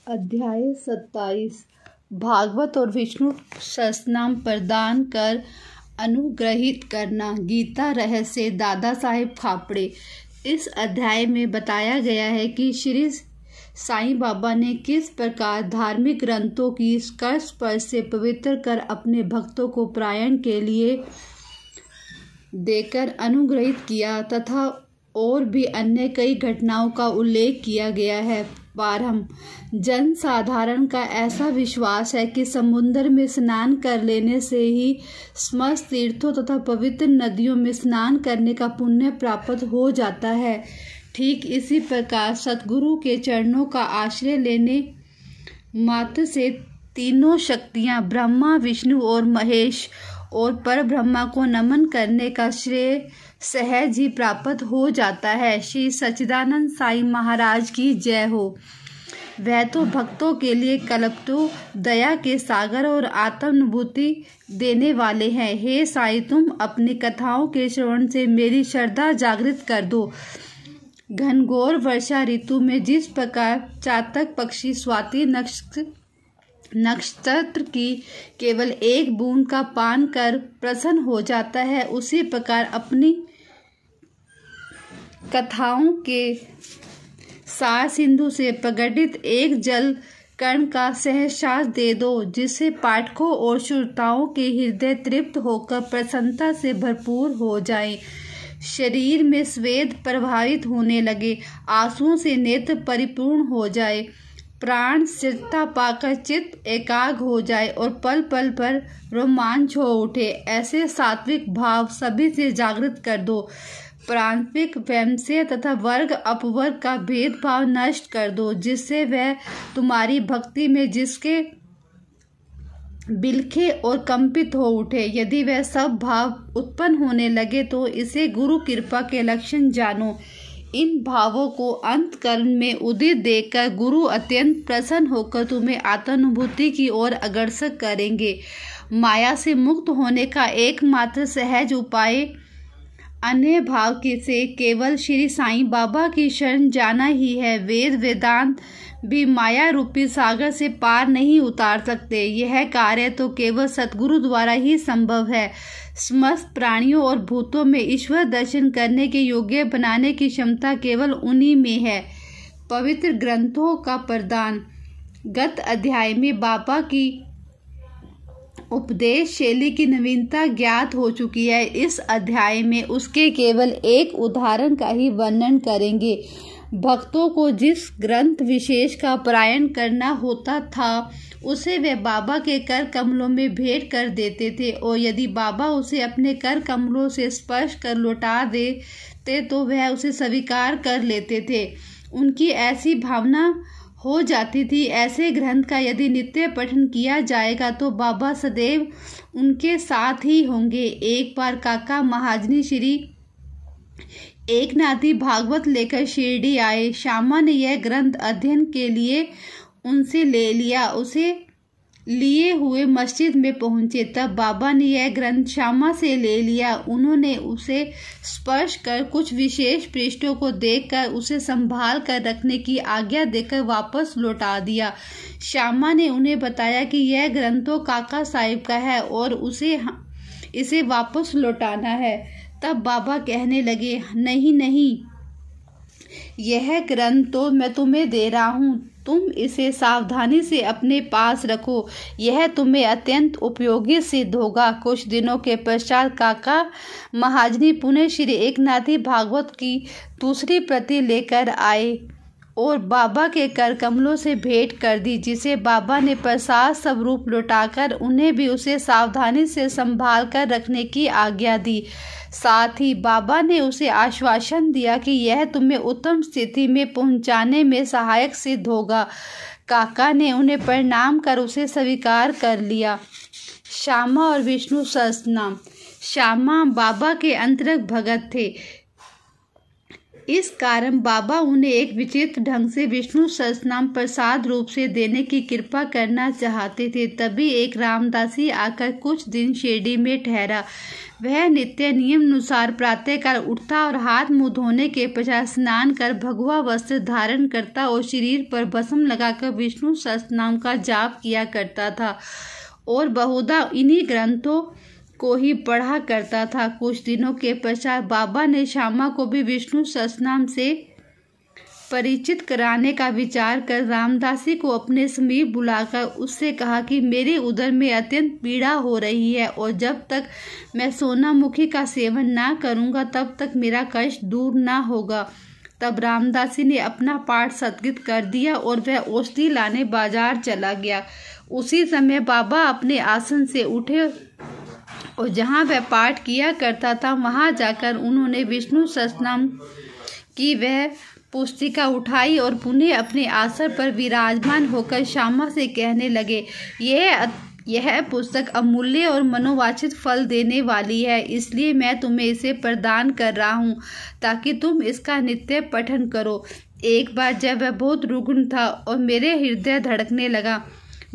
अध्याय 27 भागवत और विष्णु सहस्रनाम प्रदान कर अनुग्रहित करना। गीता रहस्य दादा साहेब खापड़े। इस अध्याय में बताया गया है कि श्री साईं बाबा ने किस प्रकार धार्मिक ग्रंथों की स्पर्श से पवित्र कर अपने भक्तों को पारायण के लिए देकर अनुग्रहित किया तथा और भी अन्य कई घटनाओं का उल्लेख किया गया है। प्रारंभ। जन साधारण का ऐसा विश्वास है कि समुद्र में स्नान कर लेने से ही समस्त तीर्थों तथा पवित्र नदियों में स्नान करने का पुण्य प्राप्त हो जाता है। ठीक इसी प्रकार सतगुरु के चरणों का आश्रय लेने मात्र से तीनों शक्तियां ब्रह्मा, विष्णु और महेश और पर ब्रह्मा को नमन करने का श्रेय सहज ही प्राप्त हो जाता है। श्री सच्चिदानंद साईं महाराज की जय हो। वह तो भक्तों के लिए कल्पतु दया के सागर और आत्मानुभूति देने वाले हैं। हे साईं, तुम अपनी कथाओं के श्रवण से मेरी श्रद्धा जागृत कर दो। घनघोर वर्षा ऋतु में जिस प्रकार चातक पक्षी स्वाति नक्षत्र की केवल एक बूंद का पान कर प्रसन्न हो जाता है, उसी प्रकार अपनी कथाओं के सार सिंधु से प्रकटित एक जल कण का सहसास दे दो, जिससे पाठकों और श्रोताओं के हृदय तृप्त होकर प्रसन्नता से भरपूर हो जाए। शरीर में स्वेद प्रभावित होने लगे, आंसुओं से नेत्र परिपूर्ण हो जाए, प्राण स्थिरता पाकर चित्त एकाग्र हो जाए और पल पल पर रोमांच हो उठे। ऐसे सात्विक भाव सभी से जागृत कर दो। प्रांतिक वैमनस्य तथा वर्ग अपवर्ग का भेदभाव नष्ट कर दो, जिससे वह तुम्हारी भक्ति में जिसके बिलखे और कंपित हो उठे। यदि वह सब भाव उत्पन्न होने लगे तो इसे गुरु कृपा के लक्षण जानो। इन भावों को अंतकरण में उदित देखकर गुरु अत्यंत प्रसन्न होकर तुम्हें आत्मानुभूति की ओर अग्रसर करेंगे। माया से मुक्त होने का एकमात्र सहज उपाय अन्य भाव से केवल श्री साईं बाबा की शरण जाना ही है। वेद वेदांत भी माया रूपी सागर से पार नहीं उतार सकते। यह कार्य तो केवल सतगुरु द्वारा ही संभव है। समस्त प्राणियों और भूतों में ईश्वर दर्शन करने के योग्य बनाने की क्षमता केवल उन्हीं में है। पवित्र ग्रंथों का प्रदान। गत अध्याय में बाबा की उपदेश शैली की नवीनता ज्ञात हो चुकी है। इस अध्याय में उसके केवल एक उदाहरण का ही वर्णन करेंगे। भक्तों को जिस ग्रंथ विशेष का पारायण करना होता था उसे वे बाबा के कर कमलों में भेंट कर देते थे, और यदि बाबा उसे अपने कर कमलों से स्पर्श कर लौटा देते तो वह उसे स्वीकार कर लेते थे। उनकी ऐसी भावना हो जाती थी। ऐसे ग्रंथ का यदि नित्य पठन किया जाएगा तो बाबा सदैव उनके साथ ही होंगे। एक बार काका महाजनी श्री एकनाथी भागवत लेकर शिरडी आए। श्यामा ने यह ग्रंथ अध्ययन के लिए उनसे ले लिया। उसे लिए हुए मस्जिद में पहुंचे, तब बाबा ने यह ग्रंथ श्यामा से ले लिया। उन्होंने उसे स्पर्श कर कुछ विशेष पृष्ठों को देखकर उसे संभाल कर रखने की आज्ञा देकर वापस लौटा दिया। श्यामा ने उन्हें बताया कि यह ग्रंथ तो काका साहिब का है और इसे वापस लौटाना है। तब बाबा कहने लगे, नहीं नहीं, यह ग्रंथ तो मैं तुम्हें दे रहा हूँ, तुम इसे सावधानी से अपने पास रखो, यह तुम्हें अत्यंत उपयोगी सिद्ध होगा। कुछ दिनों के पश्चात काका महाजनी पुनः श्री एकनाथी भागवत की दूसरी प्रति लेकर आए और बाबा के कर कमलों से भेंट कर दी, जिसे बाबा ने प्रसाद स्वरूप लौटाकर उन्हें भी उसे सावधानी से संभाल कर रखने की आज्ञा दी। साथ ही बाबा ने उसे आश्वासन दिया कि यह तुम्हें उत्तम स्थिति में पहुंचाने में सहायक सिद्ध होगा। काका ने उन्हें प्रणाम कर उसे स्वीकार कर लिया। श्यामा और विष्णु सहस्रनाम। श्यामा बाबा के अंतरंग भगत थे। इस कारण बाबा उन्हें एक विचित्र ढंग से विष्णु सहस्त्रनाम प्रसाद रूप से देने की कृपा करना चाहते थे। तभी एक रामदासी आकर कुछ दिन शिरडी में ठहरा। वह नित्य नियम अनुसार प्रातःकाल उठता और हाथ मुंह धोने के पश्चात स्नान कर भगवा वस्त्र धारण करता और शरीर पर भस्म लगाकर विष्णु सहस्त्रनाम का जाप किया करता था और बहुधा इन्हीं ग्रंथों को ही पढ़ा करता था। कुछ दिनों के पश्चात बाबा ने श्यामा को भी विष्णु सहस्त्रनाम से परिचित कराने का विचार कर रामदासी को अपने समीप बुलाकर उससे कहा कि मेरे उदर में अत्यंत पीड़ा हो रही है और जब तक मैं सोनामुखी का सेवन ना करूंगा तब तक मेरा कष्ट दूर ना होगा। तब रामदासी ने अपना पाठ स्थगित कर दिया और वह औषधि लाने बाजार चला गया। उसी समय बाबा अपने आसन से उठे और जहाँ वह पाठ किया करता था वहाँ जाकर उन्होंने विष्णु सहस्त्रनाम की वह पुस्तिका उठाई और पुनः अपने आसन पर विराजमान होकर श्यामा से कहने लगे, यह पुस्तक अमूल्य और मनोवांछित फल देने वाली है, इसलिए मैं तुम्हें इसे प्रदान कर रहा हूँ ताकि तुम इसका नित्य पठन करो। एक बार जब वह बहुत रुग्ण था और मेरे हृदय धड़कने लगा,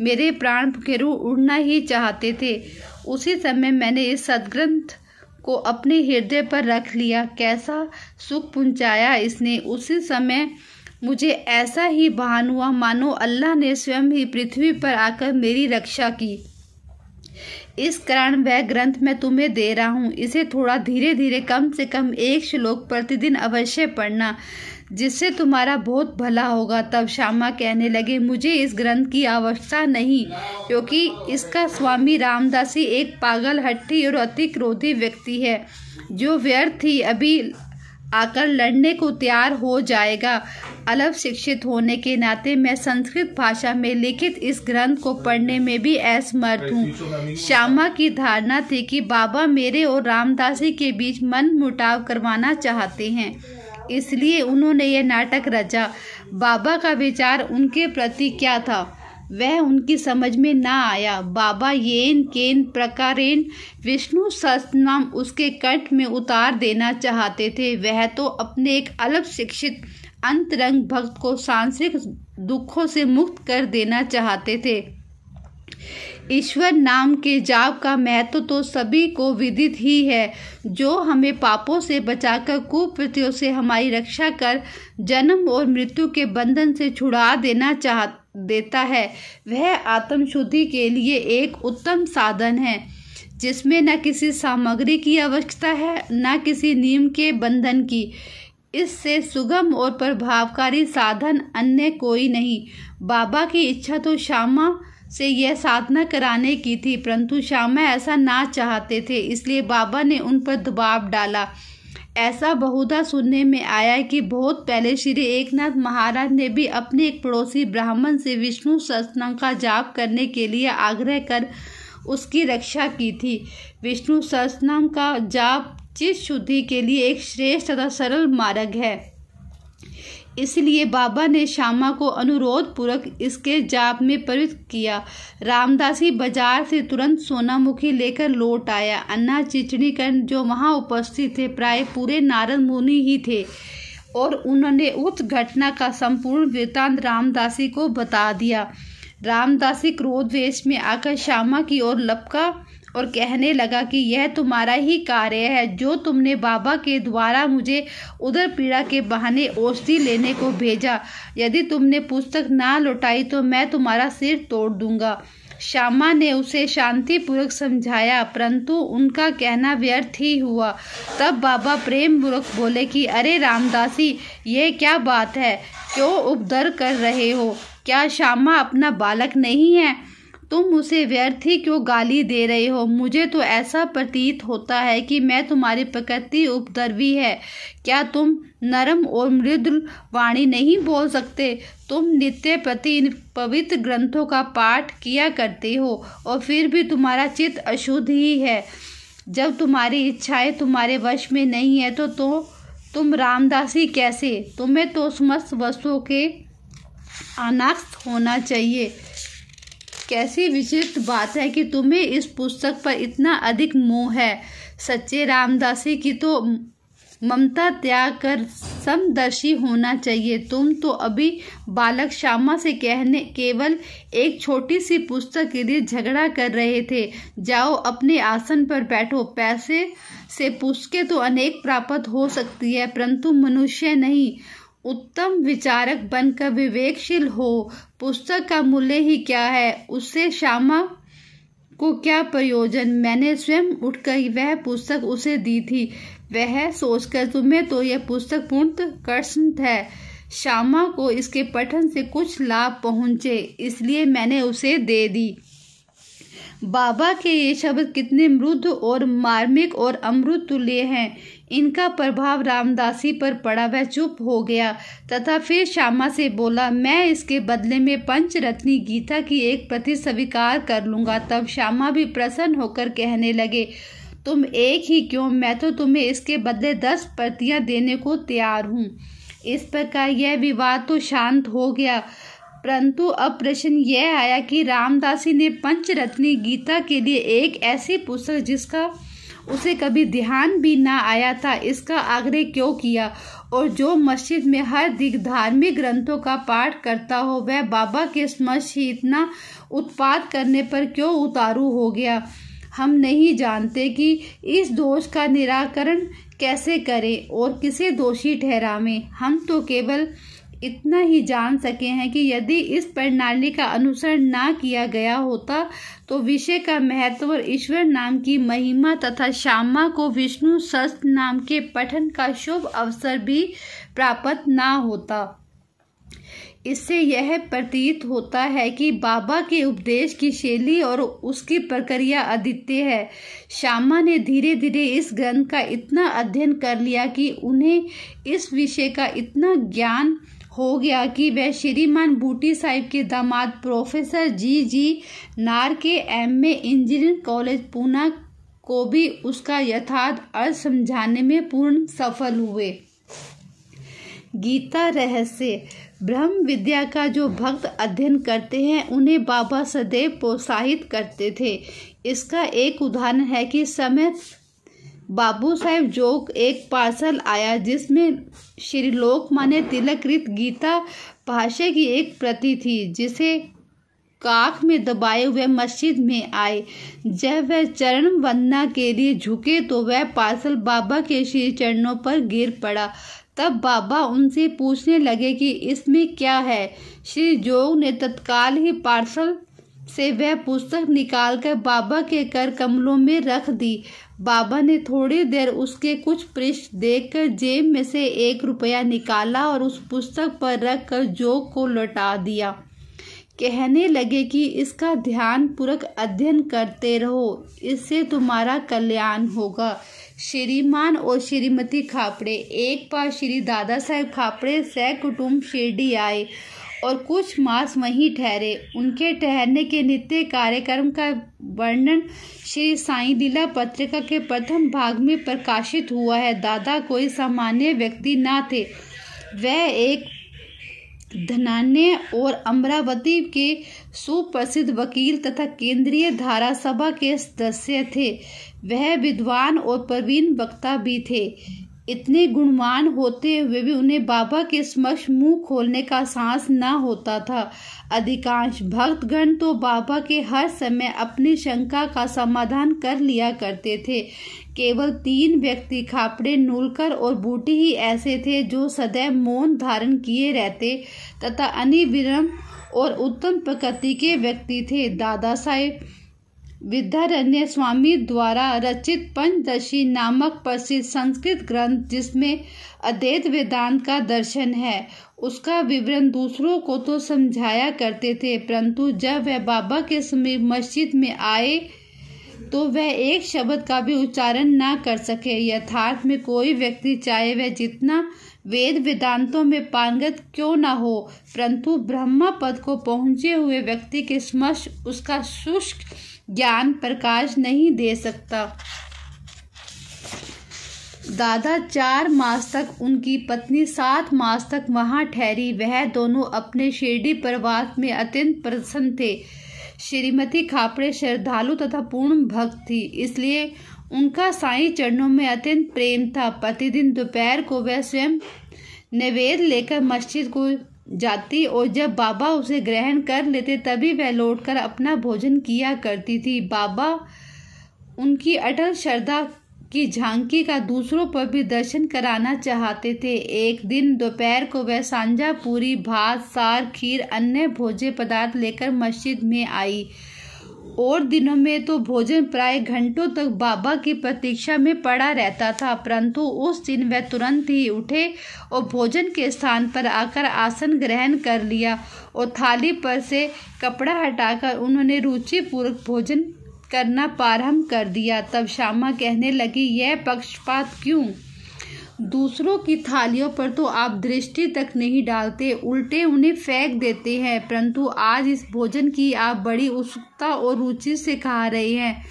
मेरे प्राण केरू उड़ना ही चाहते थे, उसी समय मैंने इस सद्ग्रंथ को अपने हृदय पर रख लिया। कैसा सुख पहुंचाया इसने। उसी समय मुझे ऐसा ही भान हुआ मानो अल्लाह ने स्वयं ही पृथ्वी पर आकर मेरी रक्षा की। इस कारण वह ग्रंथ मैं तुम्हें दे रहा हूँ। इसे थोड़ा धीरे धीरे कम से कम 1 श्लोक प्रतिदिन अवश्य पढ़ना, जिससे तुम्हारा बहुत भला होगा। तब श्यामा कहने लगे, मुझे इस ग्रंथ की आवश्यकता नहीं, क्योंकि इसका स्वामी रामदासी एक पागल, हट्टी और अति क्रोधी व्यक्ति है जो व्यर्थ ही अभी आकर लड़ने को तैयार हो जाएगा। अल्प शिक्षित होने के नाते मैं संस्कृत भाषा में लिखित इस ग्रंथ को पढ़ने में भी असमर्थ हूँ। श्यामा की धारणा थी कि बाबा मेरे और रामदासी के बीच मन मुटाव करवाना चाहते हैं, इसलिए उन्होंने यह नाटक रचा। बाबा का विचार उनके प्रति क्या था वह उनकी समझ में ना आया। बाबा येन केन प्रकारेण विष्णु सहस्त्रनाम उसके कंठ में उतार देना चाहते थे। वह तो अपने एक अल्प शिक्षित अंतरंग भक्त को सांसारिक दुखों से मुक्त कर देना चाहते थे। ईश्वर नाम के जाप का महत्व तो सभी को विदित ही है, जो हमें पापों से बचाकर कुप्रतियों से हमारी रक्षा कर जन्म और मृत्यु के बंधन से छुड़ा देता है। वह आत्म शुद्धि के लिए एक उत्तम साधन है, जिसमें न किसी सामग्री की आवश्यकता है न किसी नियम के बंधन की। इससे सुगम और प्रभावकारी साधन अन्य कोई नहीं। बाबा की इच्छा तो श्यामा से यह साधना कराने की थी, परंतु श्यामा ऐसा ना चाहते थे, इसलिए बाबा ने उन पर दबाव डाला। ऐसा बहुधा सुनने में आया है कि बहुत पहले श्री एकनाथ महाराज ने भी अपने एक पड़ोसी ब्राह्मण से विष्णु सहस्त्रनाम का जाप करने के लिए आग्रह कर उसकी रक्षा की थी। विष्णु सहस्त्रनाम का जाप चित्त शुद्धि के लिए एक श्रेष्ठ तथा सरल मार्ग है, इसलिए बाबा ने श्यामा को अनुरोध पूर्वक इसके जाप में प्रवृत्त किया। रामदासी बाजार से तुरंत सोनामुखी लेकर लौट आया। अन्ना चिचड़ीकरण जो वहां उपस्थित थे प्राय पूरे नारद मुनि ही थे और उन्होंने उस घटना का संपूर्ण वृत्तांत रामदासी को बता दिया। रामदासी क्रोध वेश में आकर श्यामा की ओर लपका और कहने लगा कि यह तुम्हारा ही कार्य है, जो तुमने बाबा के द्वारा मुझे उदर पीड़ा के बहाने औषधि लेने को भेजा। यदि तुमने पुस्तक ना लौटाई तो मैं तुम्हारा सिर तोड़ दूंगा। श्यामा ने उसे शांतिपूर्वक समझाया, परंतु उनका कहना व्यर्थ ही हुआ। तब बाबा प्रेम पूर्वक बोले कि अरे रामदासी, यह क्या बात है, क्यों उपद्रव कर रहे हो? क्या श्यामा अपना बालक नहीं है? तुम उसे व्यर्थ ही क्यों गाली दे रहे हो? मुझे तो ऐसा प्रतीत होता है कि मैं तुम्हारी प्रकृति उपद्रवी है। क्या तुम नरम और मृदुल वाणी नहीं बोल सकते? तुम नित्य प्रति इन पवित्र ग्रंथों का पाठ किया करते हो और फिर भी तुम्हारा चित्त अशुद्ध ही है। जब तुम्हारी इच्छाएं तुम्हारे वश में नहीं है तो तुम रामदासी कैसे? तुम्हें तो समस्त वस्तुओं के अनासक्त होना चाहिए। कैसी विचित्र बात है कि तुम्हें इस पुस्तक पर इतना अधिक मोह है। सच्चे रामदासी की तो ममता त्याग कर समदर्शी होना चाहिए। तुम तो अभी बालक श्यामा से केवल एक छोटी सी पुस्तक के लिए झगड़ा कर रहे थे। जाओ अपने आसन पर बैठो। पैसे से पुस्तकें तो अनेक प्राप्त हो सकती है, परंतु मनुष्य नहीं। उत्तम विचारक बनकर विवेकशील हो। पुस्तक का मूल्य ही क्या है, उससे श्यामा को क्या प्रयोजन। मैंने स्वयं उठकर वह पुस्तक उसे दी थी। वह सोचकर तुम्हें तो यह पुस्तक पूर्ण कृष्ण है, श्यामा को इसके पठन से कुछ लाभ पहुँचे, इसलिए मैंने उसे दे दी। बाबा के ये शब्द कितने मृदु और मार्मिक और अमृत तुल्य हैं। इनका प्रभाव रामदासी पर पड़ा। वह चुप हो गया तथा फिर श्यामा से बोला, मैं इसके बदले में पंचरत्नी गीता की एक प्रति स्वीकार कर लूँगा। तब श्यामा भी प्रसन्न होकर कहने लगे, तुम एक ही क्यों, मैं तो तुम्हें इसके बदले 10 प्रतियां देने को तैयार हूँ। इस प्रकार यह विवाद तो शांत हो गया, परंतु अब प्रश्न यह आया कि रामदासी ने पंचरत्नी गीता के लिए एक ऐसी पुस्तक जिसका उसे कभी ध्यान भी ना आया था, इसका आग्रह क्यों किया, और जो मस्जिद में हर दिन धार्मिक ग्रंथों का पाठ करता हो वह बाबा के समक्ष ही इतना उत्पात करने पर क्यों उतारू हो गया। हम नहीं जानते कि इस दोष का निराकरण कैसे करें और किसे दोषी ठहरावें। हम तो केवल इतना ही जान सके हैं कि यदि इस प्रणाली का अनुसरण ना किया गया होता तो विषय का महत्व और ईश्वर नाम की महिमा तथा श्यामा को विष्णु सहस्त्र नाम के पठन का शुभ अवसर भी प्राप्त ना होता। इससे यह प्रतीत होता है कि बाबा के उपदेश की शैली और उसकी प्रक्रिया अद्वितीय है। श्यामा ने धीरे धीरे इस ग्रंथ का इतना अध्ययन कर लिया कि उन्हें इस विषय का इतना ज्ञान हो गया कि वह श्रीमान बूटी साहिब के दामाद प्रोफेसर जी नार के एमए इंजीनियरिंग कॉलेज पूना को भी उसका यथार्थ अर्थ समझाने में पूर्ण सफल हुए। गीता रहस्य। ब्रह्म विद्या का जो भक्त अध्ययन करते हैं उन्हें बाबा सदैव प्रोत्साहित करते थे। इसका एक उदाहरण है कि समय बाबू साहेब जोग एक पार्सल आया जिसमें श्री लोकमान्य तिलक कृत गीता भाष्य की एक प्रति थी, जिसे काख में दबाए हुए मस्जिद में आए। जब वह चरण वंदना के लिए झुके तो वह पार्सल बाबा के श्री चरणों पर गिर पड़ा। तब बाबा उनसे पूछने लगे कि इसमें क्या है। श्री जोग ने तत्काल ही पार्सल से वह पुस्तक निकालकर बाबा के कर कमलों में रख दी। बाबा ने थोड़ी देर उसके कुछ पृष्ठ देखकर जेब में से 1 रुपया निकाला और उस पुस्तक पर रखकर जोग को लौटा दिया। कहने लगे कि इसका ध्यान पूर्वक अध्ययन करते रहो, इससे तुम्हारा कल्याण होगा। श्रीमान और श्रीमती खापड़े। एक बार श्री दादा साहेब खापड़े सहकुटुंब शिरडी आए और कुछ मास वहीं ठहरे। उनके ठहरने के नित्य कार्यक्रम का वर्णन श्री साईं लीला पत्रिका के प्रथम भाग में प्रकाशित हुआ है। दादा कोई सामान्य व्यक्ति न थे, वह एक धनान्य और अमरावती के सुप्रसिद्ध वकील तथा केंद्रीय धारा सभा के सदस्य थे। वह विद्वान और प्रवीण वक्ता भी थे। इतने गुणवान होते हुए भी उन्हें बाबा के समक्ष मुंह खोलने का साहस न होता था। अधिकांश भक्तगण तो बाबा के हर समय अपनी शंका का समाधान कर लिया करते थे। केवल 3 व्यक्ति खापड़े, नूलकर और बूटी ही ऐसे थे जो सदैव मौन धारण किए रहते तथा अनिविनम्र और उत्तम प्रकृति के व्यक्ति थे। दादा साहेब विद्यारण्य स्वामी द्वारा रचित पंचदशी नामक प्रसिद्ध संस्कृत ग्रंथ जिसमें अद्वैत वेदांत का दर्शन है, उसका विवरण दूसरों को तो समझाया करते थे, परंतु जब वह बाबा के समीप मस्जिद में आए तो वह एक शब्द का भी उच्चारण न कर सके। यथार्थ में कोई व्यक्ति चाहे वह जितना वेद वेदांतों में पारंगत क्यों न हो, परंतु ब्रह्मा पद को पहुंचे हुए व्यक्ति के समक्ष उसका शुष्क ज्ञान प्रकाश नहीं दे सकता। दादा 4 मास तक, उनकी पत्नी 7 मास तक वहां ठहरी। वह दोनों अपने शिरडी प्रवास में अत्यंत प्रसन्न थे। श्रीमती खापड़े श्रद्धालु तथा पूर्ण भक्त थी, इसलिए उनका साईं चरणों में अत्यंत प्रेम था। प्रतिदिन दोपहर को वह स्वयं नैवेद्य लेकर मस्जिद को जाती और जब बाबा उसे ग्रहण कर लेते तभी वह लौटकर अपना भोजन किया करती थी। बाबा उनकी अटल श्रद्धा की झांकी का दूसरों पर भी दर्शन कराना चाहते थे। एक दिन दोपहर को वह सांझा पूरी, भात, सार, खीर, अन्य भोज्य पदार्थ लेकर मस्जिद में आई। और दिनों में तो भोजन प्राय घंटों तक बाबा की प्रतीक्षा में पड़ा रहता था, परंतु उस दिन वह तुरंत ही उठे और भोजन के स्थान पर आकर आसन ग्रहण कर लिया और थाली पर से कपड़ा हटाकर उन्होंने रुचिपूर्वक भोजन करना प्रारंभ कर दिया। तब श्यामा कहने लगी, यह पक्षपात क्यों? दूसरों की थालियों पर तो आप दृष्टि तक नहीं डालते, उल्टे उन्हें फेंक देते हैं, परंतु आज इस भोजन की आप बड़ी उत्सुकता और रुचि से खा रहे हैं।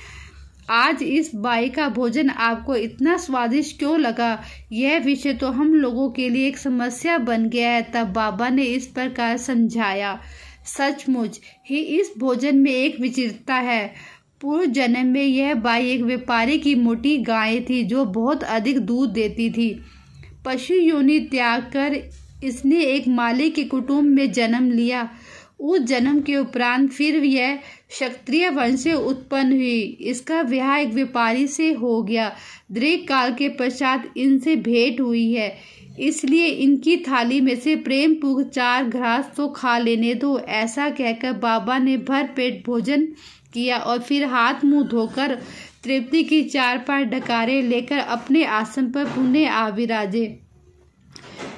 आज इस बाई का भोजन आपको इतना स्वादिष्ट क्यों लगा? यह विषय तो हम लोगों के लिए एक समस्या बन गया है। तब बाबा ने इस प्रकार समझाया, सचमुच ही इस भोजन में एक विचित्रता है। पूर्व जन्म में यह बाई एक व्यापारी की मोटी गाय थी जो बहुत अधिक दूध देती थी। पशु योनि त्याग कर इसने एक माली के कुटुंब में जन्म लिया। उस जन्म के उपरांत फिर यह क्षत्रिय वंश से उत्पन्न हुई। इसका विवाह एक व्यापारी से हो गया। दीर्घ काल के पश्चात इनसे भेंट हुई है, इसलिए इनकी थाली में से प्रेम पूर्वक 4 घास तो खा लेने दो। ऐसा कहकर बाबा ने भर पेट भोजन किया और फिर हाथ मुंह धोकर तृप्ति की 4-5 डकारे लेकर अपने आसन पर पुनः आ विराजे।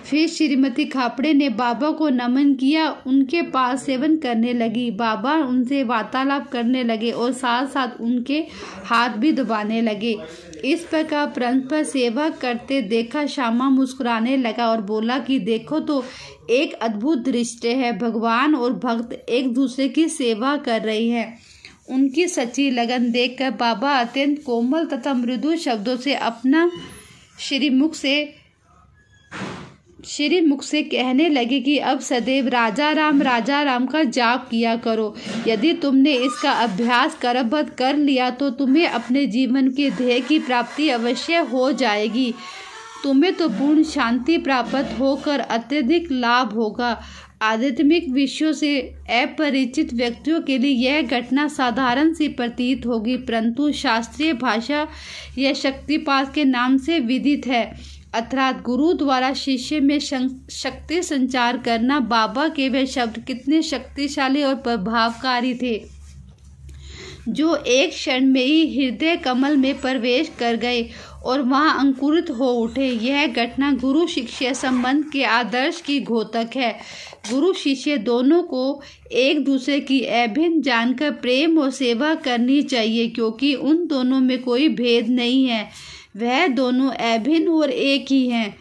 फिर श्रीमती खापड़े ने बाबा को नमन किया, उनके पास सेवन करने लगी। बाबा उनसे वार्तालाप करने लगे और साथ साथ उनके हाथ भी दबाने लगे। इस प्रकार परस्पर सेवा करते देखा श्यामा मुस्कुराने लगा और बोला कि देखो तो एक अद्भुत दृश्य है। भगवान और भक्त एक दूसरे की सेवा कर रहे हैं। उनकी सच्ची लगन देखकर बाबा अत्यंत कोमल तथा मृदु शब्दों से अपना श्रीमुख से कहने लगे कि अब सदैव राजा राम का जाप किया करो। यदि तुमने इसका अभ्यास करबद्ध कर लिया तो तुम्हें अपने जीवन के ध्येय की प्राप्ति अवश्य हो जाएगी। तुम्हें तो पूर्ण शांति प्राप्त होकर अत्यधिक लाभ होगा। आध्यात्मिक विषयों से अपरिचित व्यक्तियों के लिए यह घटना साधारण सी प्रतीत होगी, परंतु शास्त्रीय भाषा यह शक्तिपात के नाम से विदित है, अर्थात गुरु द्वारा शिष्य में शक्ति संचार करना। बाबा के वे शब्द कितने शक्तिशाली और प्रभावकारी थे जो एक क्षण में ही हृदय कमल में प्रवेश कर गए और वहां अंकुरित हो उठे। यह घटना गुरु शिष्य संबंध के आदर्श की घोतक है। गुरु शिष्य दोनों को एक दूसरे की अभिन्न जानकर प्रेम और सेवा करनी चाहिए, क्योंकि उन दोनों में कोई भेद नहीं है। वह दोनों अभिन्न और एक ही हैं,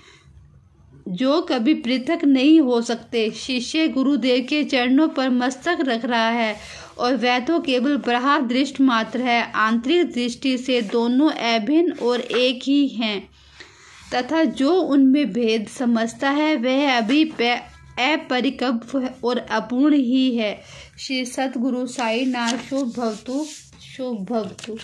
जो कभी पृथक नहीं हो सकते। शिष्य गुरुदेव के चरणों पर मस्तक रख रहा है और वह तो केवल बाह्य दृष्टि मात्र है। आंतरिक दृष्टि से दोनों अभिन्न और एक ही हैं, तथा जो उनमें भेद समझता है वह अभी अपरिपक्व और अपूर्ण ही है। श्री सद्गुरु साईनाथ शुभ भवतु।